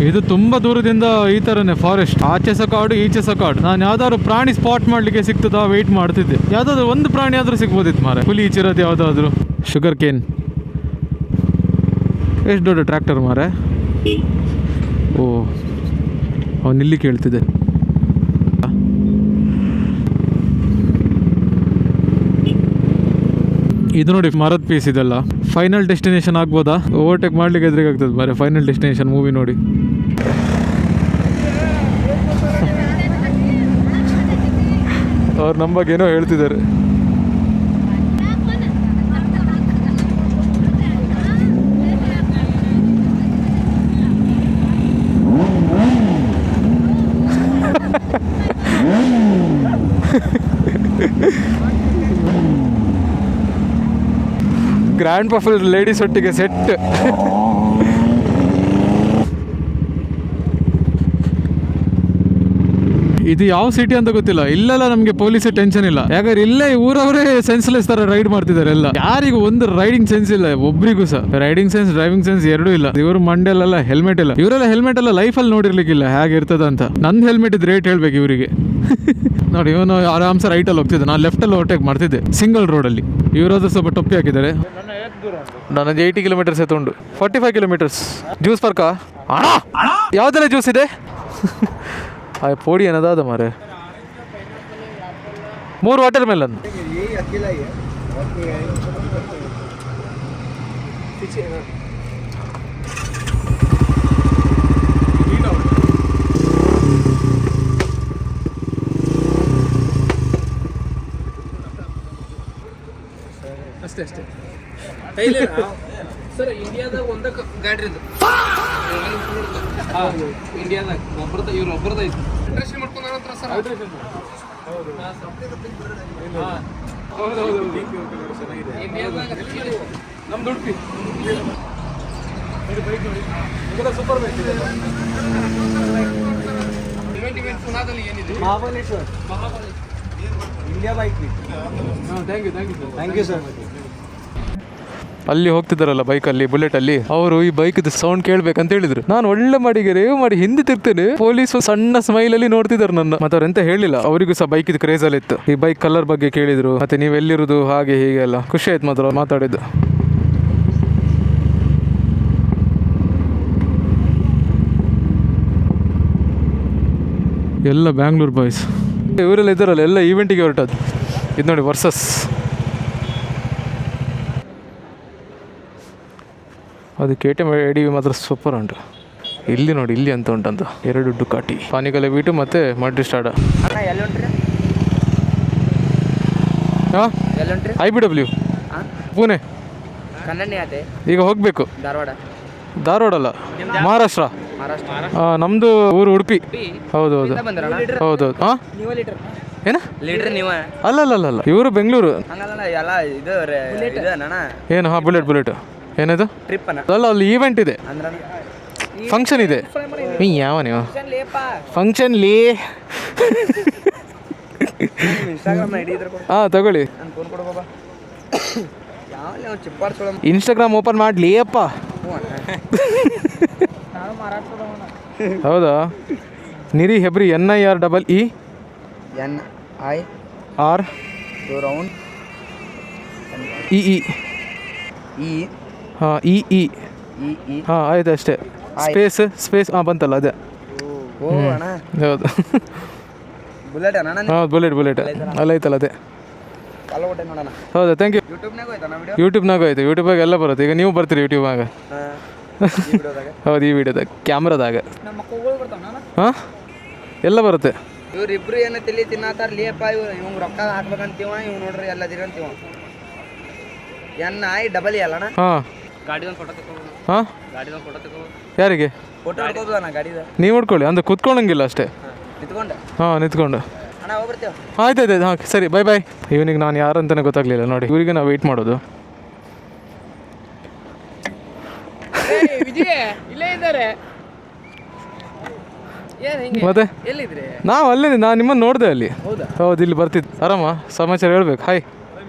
ಇದು ತುಂಬಾ ದೂರದಿಂದ ಈ ತರನೇ ಫಾರೆಸ್ಟ್ ಆಚೆ ಸಹ ಕಾಡು ಈಚೆ ಸಹ ಕಾಡು ನಾನು ಯಾವ್ದಾದ್ರು ಪ್ರಾಣಿ ಸ್ಪಾಟ್ ಮಾಡ್ಲಿಕ್ಕೆ ಸಿಗ್ತದಾ ವೆಯ್ಟ್ ಮಾಡ್ತಿದ್ದೆ ಯಾವ್ದಾದ್ರು ಒಂದು ಪ್ರಾಣಿ ಆದ್ರೂ ಸಿಗ್ಬೋದಿತ್ತು ಮಾರೆ ಹುಲಿ ಚಿರತೆ ಯಾವ್ದಾದ್ರು ಶುಗರ್ ಕೇನ್ ಎಷ್ಟು ದೊಡ್ಡ ಟ್ರ್ಯಾಕ್ಟರ್ ಮಾರೆ ಓ ಅವನು ಇಲ್ಲಿ ಕೇಳ್ತಿದ್ದೆ ಇದು ನೋಡಿ ಮರದ ಪೀಸ್ ಇದೆಲ್ಲ ಫೈನಲ್ ಡೆಸ್ಟಿನೇಷನ್ ಆಗ್ಬೋದಾ ಓವರ್ಟೇಕ್ ಮಾಡ್ಲಿಕ್ಕೆ ಎದುರಿಗಾಗ್ತದೆ ಮಾರೆ ಫೈನಲ್ ಡೆಸ್ಟಿನೇಷನ್ ಮೂವಿ ನೋಡಿ ಅವ್ರು ನಮ್ಮ ಬಗ್ಗೆ ಏನೋ ಹೇಳ್ತಿದ್ದಾರೆ ಗ್ರ್ಯಾಂಡ್ ಪಫಲ್ ಲೇಡೀಸ್ ಒಟ್ಟಿಗೆ ಸೆಟ್ ಇದು ಯಾವ ಸಿಟಿ ಅಂತ ಗೊತ್ತಿಲ್ಲ ಇಲ್ಲೆಲ್ಲ ನಮಗೆ ಪೊಲೀಸ್ ಟೆನ್ಷನ್ ಇಲ್ಲ ಯಾಕಂದ್ರೆ ಇಲ್ಲೇ ಊರವರೇ ಸೆನ್ಸ್ಲೆಸ್ ತರ ರೈಡ್ ಮಾಡ್ತಿದ್ದಾರೆ ಎಲ್ಲ ಯಾರಿಗೂ ಒಂದು ರೈಡಿಂಗ್ ಸೆನ್ಸ್ ಇಲ್ಲ ಒಬ್ರಿಗೂ ಸಹ ರೈಡಿಂಗ್ ಸೆನ್ಸ್ ಡ್ರೈವಿಂಗ್ ಸೆನ್ಸ್ ಎರಡೂ ಇಲ್ಲ ಇವರು ಮಂಡೆಲ್ಲ ಹೆಲ್ಮೆಟ್ ಇಲ್ಲ ಇವರೆಲ್ಲ ಹೆಲ್ಮೆಟ್ ಎಲ್ಲ ಲೈಫಲ್ಲಿ ನೋಡಿರ್ಲಿಕ್ಕಿಲ್ಲ ಹೇಗೆ ಇರ್ತದ ಅಂತ ನಂದು ಹೆಲ್ಮೆಟ್ ಇದ್ ರೇಟ್ ಹೇಳ್ಬೇಕು ಇವರಿಗೆ ನೋಡಿ ಇವನು ಆರಾಮ್ಸೆ ರೈಟಲ್ಲಿ ಹೋಗ್ತಿದ್ದೆ ನಾನು ಲೆಫ್ಟಲ್ಲಿ ಓವರ್ಟೇಕ್ ಮಾಡ್ತಿದ್ದೆ ಸಿಂಗಲ್ ರೋಡಲ್ಲಿ ಇವರಾದ್ರೂ ಸ್ವಲ್ಪ ಟೊಪ್ಪಿ ಹಾಕಿದ್ದಾರೆ ನನ್ನದು 80 ಕಿಲೋಮೀಟರ್ಸ್ ಎತ್ತುಂಡು 45 ಕಿಲೋಮೀಟರ್ಸ್ ಜ್ಯೂಸ್ ಪಾರ್ಕಾ ಯಾವುದೆಲ್ಲ ಜ್ಯೂಸ್ ಇದೆ ಪೋಡಿ ಏನದಾದ ಮಾರೆ 3 ವಾಟರ್ ಮೆಲನ್ ಅಷ್ಟೇ ಸರ್ ಇಂಡಿಯಾದಾಗ ಒಂದ ಗಾಡಿ ಇಂಡಿಯಾದಾಗ ಒಬ್ಬರದ ಇವ್ರು ಒಬ್ಬರದ ಐತಿ ಇಂಟ್ರೆಸ್ಟ್ ಮಾಡ್ಕೊಂಡ ನಂತರ ಸರ್ ಇಂಡಿಯಾದಾಗ ನಮ್ದು ಉಡುಪಿ ಸೂಪರ್ ಬೈಕ್ ಇವೆಂಟ್ ಪುನಾದಲ್ಲಿ ಏನಿದೆ Mahabaleshwar India bike thank you sir ಅಲ್ಲಿ ಹೋಗ್ತಿದ್ದಾರಲ್ಲ ಬೈಕಲ್ಲಿ ಬುಲೆಟಲ್ಲಿ ಅವರು ಈ ಬೈಕ್ದು ಸೌಂಡ್ ಕೇಳ್ಬೇಕಂತ ಹೇಳಿದ್ರು ನಾನು ಒಳ್ಳೆ ಮಾಡಿಗೆ ರೇವ್ ಮಾಡಿ ಹಿಂದೆ ತಿರ್ತೇನೆ ಪೊಲೀಸು ಸಣ್ಣ ಸ್ಮೈಲ್ ಅಲ್ಲಿ ನೋಡ್ತಿದ್ದಾರೆ ನನ್ನ ಮತ್ತೆ ಅವ್ರೆಂತ ಹೇಳಿಲ್ಲ ಅವರಿಗೂ ಸಹ ಬೈಕ್ ಇದು ಕ್ರೇಜ್ ಅಲ್ಲಿ ಇತ್ತು ಈ ಬೈಕ್ ಕಲರ್ ಬಗ್ಗೆ ಕೇಳಿದ್ರು ಮತ್ತೆ ನೀವು ಎಲ್ಲಿರುದು ಹಾಗೆ ಹೀಗೆ ಎಲ್ಲ ಖುಷಿ ಆಯ್ತು ಮಾತ್ರ ಮಾತಾಡಿದ್ದು ಎಲ್ಲ ಬ್ಯಾಂಗ್ಳೂರ್ ಬಾಯ್ಸ್ ಇವರೆಲ್ಲ ಇದ್ದಾರಲ್ಲ ಎಲ್ಲ ಈವೆಂಟಿಗೆ ಹೊರಟದ್ದು ಇದು ನೋಡಿ ವರ್ಸಸ್ ಅದು KTM ADV ಮಾತ್ರ ಸೂಪರ್ ಉಂಟು ಇಲ್ಲಿ ನೋಡಿ ಇಲ್ಲಿ ಅಂತ ಉಂಟಂತ 2 ಡುಕಾಟಿ ಪಾನಿಕಲೆ ಬೀಟು ಮತ್ತು ಮಲ್ಟಿ ಸ್ಟಾರ್ಡ ಹಾಂ ಎಲ್ಲಂಟ್ರಿ IBW ಪುಣೆ ಕನ್ನಡನೇ ಆತೆ ಈಗ ಹೋಗಬೇಕು. ಧಾರವಾಡ ಧಾರವಾಡ ಅಲ್ಲ, ಮಹಾರಾಷ್ಟ್ರ. ನಮ್ಮದು ಊರು ಉಡುಪಿ. ಹೌದು ಹೌದು ಹೌದೌದು. ಹಾಂ ನೀವು ಲೀಟರ್ ಏನ ಲೀಟರ್ ನೀವು ಅಲ್ಲ ಇವರು ಬೆಂಗಳೂರು. ಹಂಗಲ್ಲ ಎಲ್ಲ ಇದು ಇದು ಅಣ್ಣ ಏನು? ಹಾಂ ಬುಲೆಟ್ ಏನದು? ಟ್ರಿಪ್ ಅಣ್ಣ ಅಲ್ಲ ಅಲ್ಲಿ ಈವೆಂಟ್ ಇದೆ, ಅಂದ್ರ ಫಂಕ್ಷನ್ ಇದೆ. ಯಾವ ನೀವು ಫಂಕ್ಷನ್ ಇನ್ಸ್ಟಾಗ್ರಾಮ್ ಐಡಿ ಇದ್ರ ಹಾಂ ತಗೊಳ್ಳಿ. ನಾನು ಫೋನ್ ಕೊಡು ಬಾಬಾ ಯಾವ ಚಿಪ್ಪಾರ್ ಸೊಳ ಇನ್ಸ್ಟಾಗ್ರಾಮ್ ಓಪನ್ ಮಾಡಲಿ ಅಪ್ಪ. ನಾನು ಮಾರಾಡ್ಸೋದವನ ಹೌದಾ? Niree Hebri NIREE NIR round EE ಹಾಂ EE ಹಾಂ ಆಯ್ತು ಅಷ್ಟೇ. ಸ್ಪೇಸ್ ಹಾಂ ಬಂತಲ್ಲ ಅದೇ. ಓ ಅಣ್ಣ ಹೌದು ಬುಲೆಟ್ ಅಣ್ಣ ಹಾಂ ಬುಲೆಟ್ ಅಲ್ಲ ಐತಲ್ಲ ಅದೇ. ಫಾಲೋ ಕೊಟ್ಟೆ ನೋಡೋಣ. ಹೌದಾ ಥ್ಯಾಂಕ್ ಯು. ಯೂಟ್ಯೂಬ್ನಾಗ ಹೋಯ್ತಾ ನಾ ವಿಡಿಯೋ ಯೂಟ್ಯೂಬ್ನಾಗ ಆಯ್ತು, ಯೂಟ್ಯೂಬಾಗ ಎಲ್ಲ ಬರುತ್ತೆ. ಈಗ ನೀವು ಬರ್ತೀರಿ ಯೂಟ್ಯೂಬ್ನಾಗ. ಹೌದು ಈ ವಿಡಿಯೋದಾಗ ಕ್ಯಾಮ್ರಾದಾಗ ನಮ್ಮ ಮಕ್ಕಳು ಬರ್ತಾವ ಹಾಂ ಎಲ್ಲ ಬರುತ್ತೆ. ಇವ್ರಿಬ್ರು ಏನೋ ತಿಳಿ ತಿನ್ನತ್ತಾರ ಲಿಯಪ್ಪ. ಇವ್ಗೆ ರೊಕ್ಕ ಹಾಕ್ಬೇಕಂತೀವ, ಇವ್ ನೋಡ್ರಿ ಎಲ್ಲ ದಿರಂತೀವ. NIEE ಅಲ್ಲಣ್ಣ. ಹಾಂ ಗಾಡಿದೊಂದು ಫೋಟೋ ತಗೋ. ಹಾಂ ಗಾಡಿದೊಂದು ಫೋಟೋ ತಗೋ. ಯಾರಿಗೆ? ಫೋಟೋ ಹಿಡ್ಕೋದಣ್ಣ ಗಾಡಿದ. ನೀವು ಹೊಡ್ಕೊಳ್ಳಿ, ಅಂದ್ರೆ ಕುತ್ಕೊಳ್ಳಂಗಿಲ್ಲ ಅಷ್ಟೇ. ನಿಂತ್ಕೊಂಡೆ ಹಾಂ ನಿಂತ್ಕೊಂಡು. ಅಣ್ಣ ಹೋಗ್ಬರ್ತೇವೆ. ಆಯ್ತು ಹಾಂ ಸರಿ ಬಾಯ್. ಇವನಿಗೆ ನಾನು ಯಾರಂತಾನೆ ಗೊತ್ತಾಗಲಿಲ್ಲ ನೋಡಿ. ಇವರಿಗೆ ನಾವು ವೆಯ್ಟ್ ಮಾಡೋದು. ವಿಜಯ ಇಲ್ಲೇ ಇದ್ದಾರೆ. ಮತ್ತೆ ಎಲ್ಲಿದ್ರಿ? ನಾನು ನಿಮ್ಮನ್ನು ನೋಡಿದೆ ಅಲ್ಲಿ. ಹೌದಾ? ಹೌದು ಇಲ್ಲಿ ಬರ್ತಿದ್ದು. ಆರಾಮ ಸಮಾಚಾರ ಹೇಳ್ಬೇಕು. ಹಾಯ್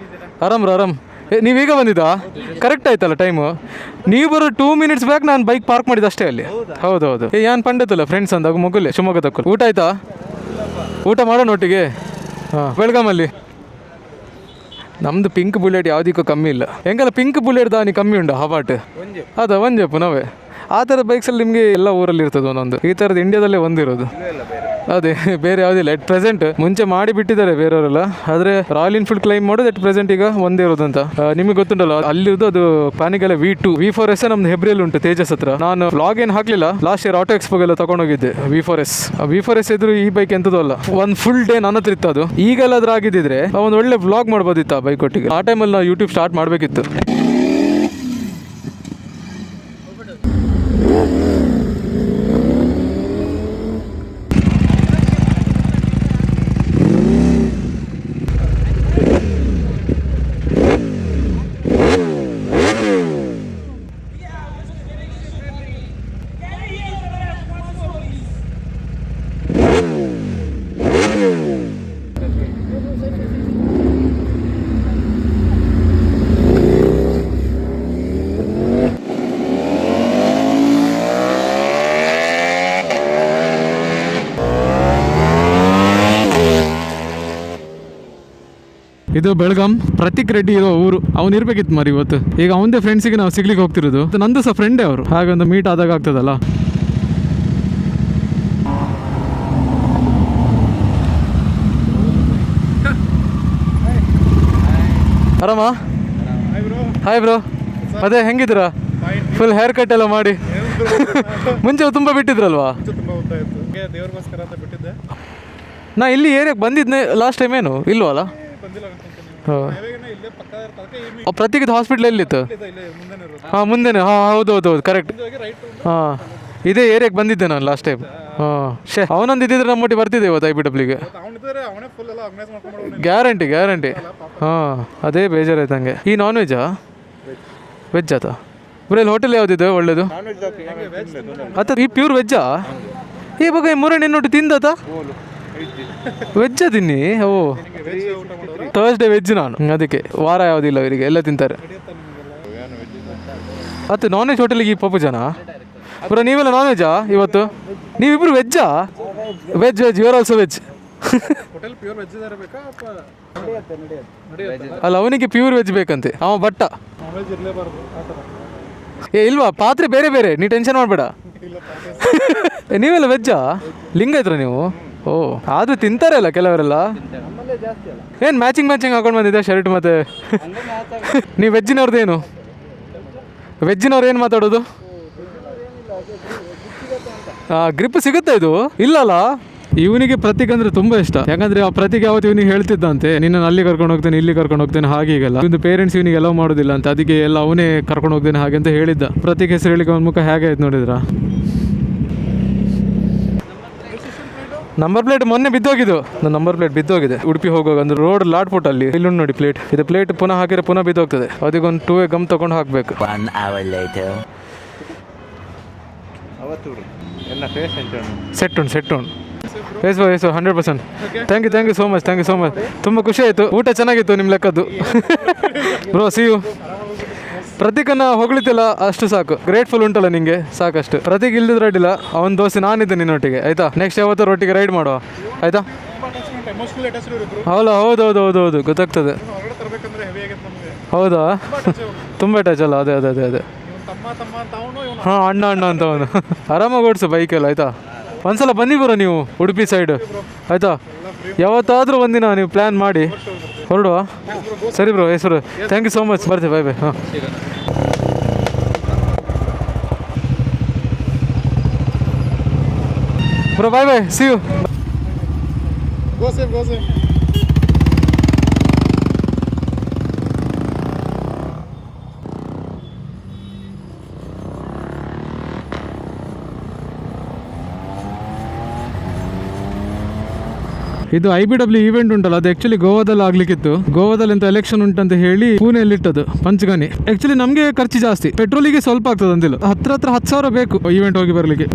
ಆರಾಮ್. ನೀವೀಗ ಬಂದಿದ್ದಾ? ಕರೆಕ್ಟ್ ಆಯ್ತಲ್ಲ ಟೈಮು. ನೀವು ಬರೋ 2 minutes ಬ್ಯಾಕ್ ನಾನು ಬೈಕ್ ಪಾರ್ಕ್ ಮಾಡಿದ್ದು ಅಷ್ಟೇ ಅಲ್ಲಿ. ಹೌದು ಏನು ಪಂಡತ್ತಲ್ಲ ಫ್ರೆಂಡ್ಸ್ ಅಂದಾಗ ಮಗುಲೆ ಶಿವಮೊಗ್ಗ ತಕ್ಕ. ಊಟ ಆಯ್ತಾ? ಊಟ ಮಾಡೋಣ ಒಟ್ಟಿಗೆ. ಹಾಂ ಬೆಳಗಾಮಲ್ಲಿ ನಮ್ಮದು ಪಿಂಕ್ ಬುಲೆಟ್ ಯಾವುದಕ್ಕೂ ಕಮ್ಮಿ ಇಲ್ಲ. ಹೆಂಗಲ್ಲ ಪಿಂಕ್ ಬುಲೆಟ್ ದಾನಿ ಕಮ್ಮಿ ಉಂಟು ಹವಾಟ್ ಅದ ಒಂದು ನಾವೇ ಆ ಥರದ ಬೈಕ್ಸಲ್ಲಿ ನಿಮಗೆ ಎಲ್ಲ ಊರಲ್ಲಿ ಇರ್ತದೆ ಒಂದೊಂದು. ಈ ಥರದ್ದು ಇಂಡಿಯಾದಲ್ಲೇ ಒಂದಿರೋದು. ಅದೇ ಬೇರೆ ಯಾವುದಿಲ್ಲ ಎಟ್ ಪ್ರೆಸೆಂಟ್. ಮುಂಚೆ ಮಾಡಿ ಬಿಟ್ಟಿದ್ದಾರೆ ಬೇರೆಯವರೆಲ್ಲ, ಆದರೆ ರಾಯಲ್ ಎನ್ಫೀಲ್ಡ್ ಕ್ಲೈಮ್ ಮಾಡೋದು ಎಟ್ ಪ್ರೆಸೆಂಟ್ ಈಗ ಒಂದೇ ಇರೋದಂತ. ನಿಮಗೆ ಗೊತ್ತುಂಟಲ್ಲ ಅಲ್ಲಿರೋದು ಅದು ಪಾನಿಗೆಲ್ಲ V4S ನಮ್ದು ಹೆಬ್ರಿಯಲ್ಲಿ ಉಂಟು ತೇಜಸ್ ಹತ್ರ. ನಾನು ವ್ಲಾಗ್ ಏನು ಹಾಕಲಿಲ್ಲ. ಲಾಸ್ಟ್ ಇಯರ್ ಆಟೋ ಎಕ್ಸ್ಪೋಗೆಲ್ಲ ತಗೊಂಡೋಗಿದ್ದೆ V4S ಇದ್ರು ಈ ಬೈಕ್ ಎಂಥದ್ದು ಅಲ್ಲ. ಒಂದು ಫುಲ್ ಡೇ ನನ್ನ ಹತ್ರ ಇತ್ತು ಅದು. ಈಗೆಲ್ಲಾದ್ರೂ ಆಗಿದ್ದಿದ್ರೆ ಒಂದು ಒಳ್ಳೆ ವ್ಲಾಗ್ ಮಾಡ್ಬೋದಿತ್ತು ಆ ಬೈಕ್ ಒಟ್ಟಿಗೆ. ಆ ಟೈಮಲ್ಲಿ ನಾವು ಯೂಟ್ಯೂಬ್ ಸ್ಟಾರ್ಟ್ ಮಾಡಬೇಕಿತ್ತು. ಇದು ಬೆಳಗಾಂ ಪ್ರತೀಕ್ ರೆಡ್ಡಿ ಇರೋ ಊರು. ಅವ್ನು ಇರ್ಬೇಕಿತ್ತು ಮರಿ ಇವತ್ತು. ಈಗ ಅವನದೇ ಫ್ರೆಂಡ್ಸಿಗೆ ನಾವು ಸಿಗ್ಲಿಕ್ಕೆ ಹೋಗ್ತಿರೋದು. ನಂದು ಸಹ ಫ್ರೆಂಡೇ ಅವರು. ಹಾಗೆ ಒಂದು ಮೀಟ್ ಆದಾಗ ಆಗ್ತದಲ್ಲ. ಆರಾಮ? Hi bro. ಅದೇ ಹೆಂಗಿದ್ದೀರಾ? ಫುಲ್ ಹೇರ್ ಕಟ್ ಎಲ್ಲ ಮಾಡಿ. ಮುಂಚೆ ತುಂಬ ಬಿಟ್ಟಿದ್ರಲ್ವಾ? ನಾ ಇಲ್ಲಿ ಏರಿಯಾಗೆ ಬಂದಿದ್ದೆ ಲಾಸ್ಟ್ ಟೈಮ್. ಏನು ಇಲ್ವಲ್ಲ? ಪ್ರತೀಕ್ ಹಾಸ್ಪಿಟ್ಲ್ ಎಲ್ಲಿತ್ತು? ಹಾಂ ಮುಂದೆನೇ. ಹಾಂ ಹೌದು ಕರೆಕ್ಟ್. ಹಾಂ ಇದೇ ಏರಿಯಾಗೆ ಬಂದಿದ್ದೆ ನಾನು ಲಾಸ್ಟ್ ಟೈಮ್. ಹಾಂ ಅವನೊಂದು ಇದ್ದಿದ್ರೆ ನಮ್ಮೊಟ್ಟಿಗೆ ಬರ್ತಿದ್ದೆ ಇವತ್ತು IBWಗೆ. ಗ್ಯಾರಂಟಿ. ಹಾಂ ಅದೇ ಬೇಜಾರಾಯ್ತು ಹಂಗೆ. ಈ ನಾನ್ ವೆಜ್ಜಾ ವೆಜ್ ಆತ ಬರೀ ಹೋಟೆಲ್ ಯಾವುದಿದೆ ಒಳ್ಳೇದು? ಆತ ಈ ಪ್ಯೂರ್ ವೆಜ್ಜಾ? ಈ ಬಗ್ಗೆ ಮೂರನೇ ನೋಟು ತಿಂದತ ವೆಜ್ಜಾ ತಿನ್ನಿ. ಓ ಥರ್ಸ್ಡೇ ವೆಜ್ ನಾನು, ಅದಕ್ಕೆ ವಾರ ಯಾವುದಿಲ್ಲ ಇವರಿಗೆ ಎಲ್ಲ ತಿಂತಾರೆ. ಮತ್ತು ನಾನ್ ವೆಜ್ ಹೋಟೆಲಿಗೆ ಈ ಪಾಪು ಜನ ಬ್ರೋ. ನೀವೆಲ್ಲ ನಾನ್ ವೆಜ್ಜಾ ಇವತ್ತು? ನೀವಿಬ್ರು ವೆಜ್ಜಾ? Veg you are also veg. ಅಲ್ಲ ಅವನಿಗೆ ಪ್ಯೂರ್ ವೆಜ್ ಬೇಕಂತೆ. ಅವ ಬಟ್ಟ ಇಲ್ವಾ? ಪಾತ್ರೆ ಬೇರೆ. ನೀ ಟೆನ್ಷನ್ ಮಾಡಬೇಡ. ನೀವೆಲ್ಲ ವೆಜ್ಜಾ? ಲಿಂಗಾಯತ್ರ ನೀವು? ಓ ಆದರೂ ತಿಂತಾರೆ ಅಲ್ಲ ಕೆಲವರೆಲ್ಲ. ಏನು ಮ್ಯಾಚಿಂಗ್ ಹಾಕೊಂಡು ಬಂದಿದ್ದೆ ಶರ್ಟ್ ಮತ್ತೆ. ನೀವು ವೆಜ್ಜಿನವ್ರದ್ದೇನು? ವೆಜ್ಜಿನವ್ರು ಏನು ಮಾತಾಡೋದು? ಗ್ರಿಪ್ ಸಿಗುತ್ತೆ ಇದು? ಇಲ್ಲಲ್ಲ ಇವನಿಗೆ ಪ್ರತೀಕ್ ಅಂದ್ರೆ ತುಂಬಾ ಇಷ್ಟ. ಯಾಕಂದ್ರೆ ಆ ಪ್ರತೀಕ್ ಯಾವತ್ತು ಇವನಿಗೆ ಹೇಳ್ತಿದ್ದಂತೆ, ನಿನ್ನ ಅಲ್ಲಿ ಕರ್ಕೊಂಡು ಹೋಗ್ತೇನೆ, ಇಲ್ಲಿ ಕರ್ಕೊಂಡು ಹೋಗ್ತೇನೆ, ಹಾಗೆ ಹೀಗೆಲ್ಲ. ಇವ್ನ ಪೇರೆಂಟ್ಸ್ ಇವನಿಗೆ ಎಲ್ಲ ಮಾಡೋದಿಲ್ಲ ಅಂತ, ಅದಕ್ಕೆ ಎಲ್ಲ ಅವನೇ ಕರ್ಕೊಂಡು ಹೋಗ್ತೇನೆ ಹಾಗೆ ಅಂತ ಹೇಳಿದ್ದ. ಪ್ರತೀಕ್ ಹೆಸರು ಹೇಳಿಕ್ಕೆ ಅವನ ಮುಖ ಹೇಗೆ ಆಯ್ತು ನೋಡಿದ್ರ. ನಂಬರ್ ಪ್ಲೇಟ್ ಮೊನ್ನೆ ಬಿದ್ದೋಗಿದ್ದು, ನನ್ನ ನಂಬರ್ ಪ್ಲೇಟ್ ಬಿದ್ದೋಗಿದೆ ಉಡುಪಿ ಹೋಗುವಾಗ. ಅಂದ್ರೆ ರೋಡ್ ಲಾಟ್ ಪುಟ್ ಅಲ್ಲಿ ಇಲ್ಲಿ ನೋಡಿ ಪ್ಲೇಟ್, ಇದು ಪ್ಲೇಟ್ ಪುನಃ ಹಾಕಿದ್ರೆ ಪುನಃ ಬಿದ್ದೋಗ್ತದೆ. ಅದಕ್ಕೊಂದು 2 ಗಮ್ ತಗೊಂಡು ಹಾಕ್ಬೇಕು. 1 hour later. ಅವತ್ತು ಎಲ್ಲ ಫೇಸ್ ಸೆಟ್ ಉಂಟು yes 100%. Thank you so much. ತುಂಬ ಖುಷಿ ಆಯಿತು, ಊಟ ಚೆನ್ನಾಗಿತ್ತು ನಿಮ್ಮ ಲೆಕ್ಕದ್ದು. Bro see you. ಪ್ರತೀಕನ್ನ ಹೊಗಳಿತಿಲ್ಲ ಅಷ್ಟು ಸಾಕು, ಗ್ರೇಟ್ಫುಲ್ ಉಂಟಲ್ಲ ನಿಂಗೆ ಸಾಕಷ್ಟು. ಪ್ರತೀಕ್ ಇಲ್ದಿದ್ರೆ ಅಡ್ಡಿಲ್ಲ, ಅವನ ದೋಸ್ತಿ ನಾನಿದ್ದೆ ನಿನ್ನೊಟ್ಟಿಗೆ ಆಯ್ತಾ. ನೆಕ್ಸ್ಟ್ ಯಾವತ್ತಾರು ಒಟ್ಟಿಗೆ ರೈಡ್ ಮಾಡುವ ಆಯ್ತಾ. ಹೌದು ಗೊತ್ತಾಗ್ತದೆ. ಹೌದಾ, ತುಂಬ ಟಚ್ ಅಲ್ಲ. ಅದೇ ಹಾಂ, ಅಣ್ಣ ಅಂತ ಅವನು. ಆರಾಮಾಗಿ ಓಡಿಸು ಬೈಕೆಲ್ಲ ಆಯ್ತಾ. ಒಂದ್ಸಲ ಬನ್ನಿ ಬರೋ ನೀವು ಉಡುಪಿ ಸೈಡ್ ಆಯ್ತಾ. ಯಾವತ್ತಾದರೂ ಒಂದಿನ ನೀವು ಪ್ಲ್ಯಾನ್ ಮಾಡಿ ಹೊರಡುವ. ಸರಿ ಬ್ರೋ, ಹೆಸರು ಥ್ಯಾಂಕ್ ಯು ಸೋ ಮಚ್. ಬರ್ತೀವಿ, ಬಾಯ್. ಹಾಂ ಬ್ರೋ, ಬಾಯ್ ಸಿ ಯು. ಇದು IBW ಈವೆಂಟ್ ಉಂಟಲ್ಲ, ಅದು ಆಕ್ಚುಲಿ ಗೋವಾದಲ್ಲಿ ಆಗ್ಲಿಕ್ಕಿತ್ತು. ಗೋವಾದಲ್ಲಿ ಅಂತ ಎಲೆಕ್ಷನ್ ಉಂಟಂತ ಹೇಳಿ ಪುಣೆಯಲ್ಲಿ ಇಟ್ಟದ್ದು ಪಂಚಗನಿ. ಆಕ್ಚುಲಿ ನಮಗೆ ಖರ್ಚು ಜಾಸ್ತಿ, ಪೆಟ್ರೋಲಿಗೆ ಸ್ವಲ್ಪ ಆಗ್ತದೆ ಅಂತಿಲ್ಲ. ಹತ್ರ 10,000 ಬೇಕು ಈವೆಂಟ್ ಹೋಗಿ ಬರಲಿಕ್ಕೆ.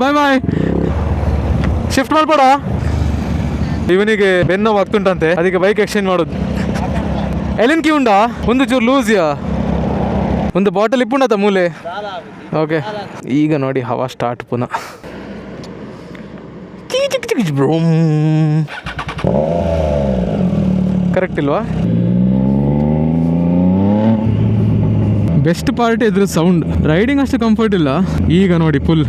ಬಾಯ್ ಶಿಫ್ಟ್ ಮಾಡ್ಬೇಡ. ಇವನಿಗೆ ಬೆನ್ನು ಆಗ್ತುಂಟಂತೆ, ಅದಕ್ಕೆ ಬೈಕ್ ಎಕ್ಸ್ಚೇಂಜ್ ಮಾಡೋದು. ಎಲ್ಲಿನ ಕೀ ಉಂಡಾ ಒಂದು ಚೂರು ಲೂಸಿಯಾ, ಒಂದು ಬಾಟಲ್ ಇಪ್ಪುಂಡತ ಮೂಲೆ. ಓಕೆ, ಈಗ ನೋಡಿ ಹವಾ ಸ್ಟಾರ್ಟ್ ಪುನಃ. ಕರೆಕ್ಟ್ ಇಲ್ವಾ? ಬೆಸ್ಟ್ ಪಾರ್ಟ್ ಇದ್ರ ಸೌಂಡ್. ರೈಡಿಂಗ್ ಅಷ್ಟು ಕಂಫರ್ಟ್ ಇಲ್ಲ. ಈಗ ನೋಡಿ ಫುಲ್